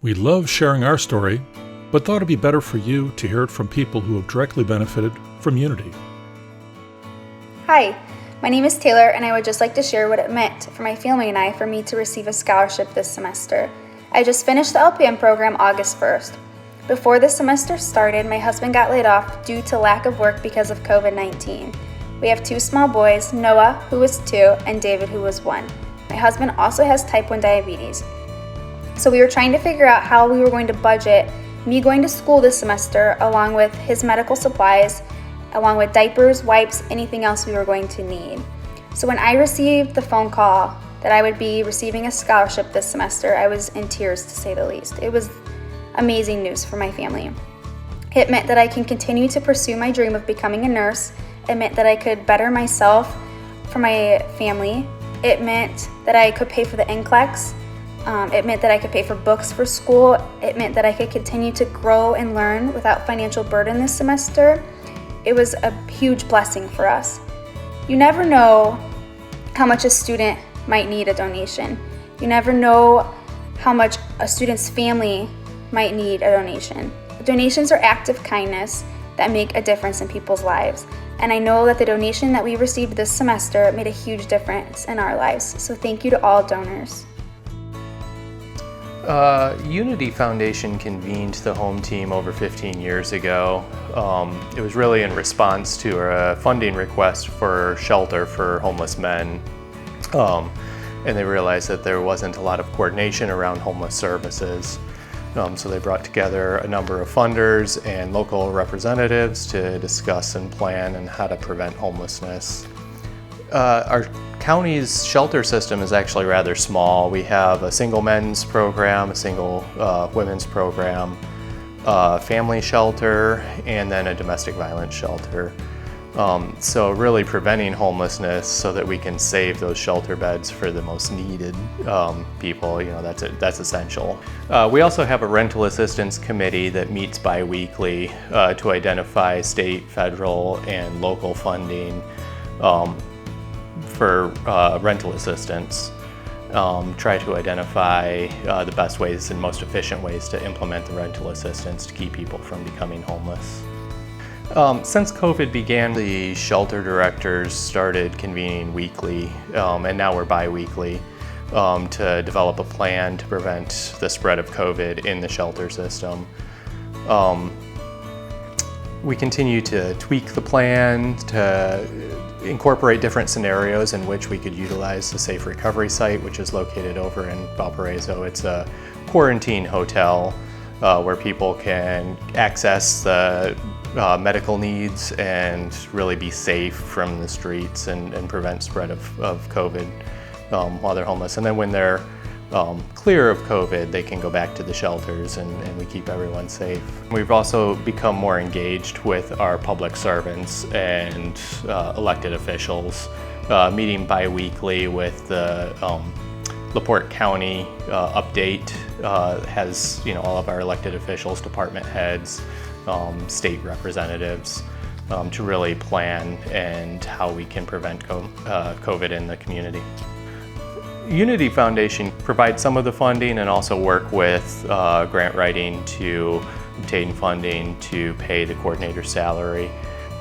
We love sharing our story, but thought it'd be better for you to hear it from people who have directly benefited from Unity. Hi, my name is Taylor, and I would just like to share what it meant for my family and I for me to receive a scholarship this semester. I just finished the LPN program August 1st. Before the semester started, my husband got laid off due to lack of work because of COVID-19. We have two small boys, Noah, who was 2, and David, who was 1. My husband also has type 1 diabetes. So we were trying to figure out how we were going to budget me going to school this semester, along with his medical supplies, along with diapers, wipes, anything else we were going to need. So when I received the phone call that I would be receiving a scholarship this semester, I was in tears, to say the least. It was amazing news for my family. It meant that I can continue to pursue my dream of becoming a nurse. It meant that I could better myself for my family. It meant that I could pay for the NCLEX. It meant that I could pay for books for school. It meant that I could continue to grow and learn without financial burden this semester. It was a huge blessing for us. You never know how much a student might need a donation. You never know how much a student's family might need a donation. Donations are acts of kindness that make a difference in people's lives. And I know that the donation that we received this semester made a huge difference in our lives. So thank you to all donors. Unity Foundation convened the home team over 15 years ago. It was really in response to a funding request for shelter for homeless men. And they realized that there wasn't a lot of coordination around homeless services. So they brought together a number of funders and local representatives to discuss and plan on how to prevent homelessness. Our county's shelter system is actually rather small. We have a single men's program, a single women's program, a family shelter, and then a domestic violence shelter. So really preventing homelessness so that we can save those shelter beds for the most needed people, that's essential. We also have a rental assistance committee that meets bi-weekly to identify state, federal, and local funding for rental assistance, try to identify the best ways and most efficient ways to implement the rental assistance to keep people from becoming homeless. Since COVID began, the shelter directors started convening weekly, and now we're bi-weekly, to develop a plan to prevent the spread of COVID in the shelter system. We continue to tweak the plan to incorporate different scenarios in which we could utilize the Safe Recovery site, which is located over in Valparaiso. It's a quarantine hotel where people can access the medical needs and really be safe from the streets and prevent spread of COVID while they're homeless. And then when they're clear of COVID, they can go back to the shelters and we keep everyone safe. We've also become more engaged with our public servants and elected officials, meeting bi-weekly with the LaPorte County update has all of our elected officials, department heads, state representatives to really plan and how we can prevent COVID in the community. Unity Foundation provides some of the funding and also work with grant writing to obtain funding to pay the coordinator's salary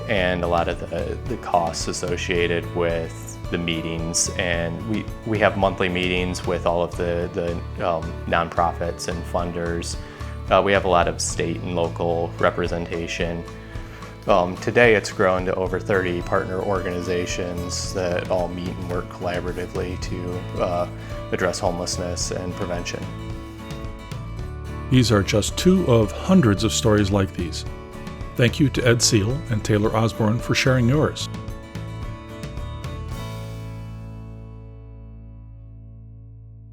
and a lot of the costs associated with the meetings. And we have monthly meetings with all of the nonprofits and funders. We have a lot of state and local representation. Today it's grown to over 30 partner organizations that all meet and work collaboratively to address homelessness and prevention. These are just 2 of hundreds of stories like these. Thank you to Ed Seal and Taylor Osborne for sharing yours.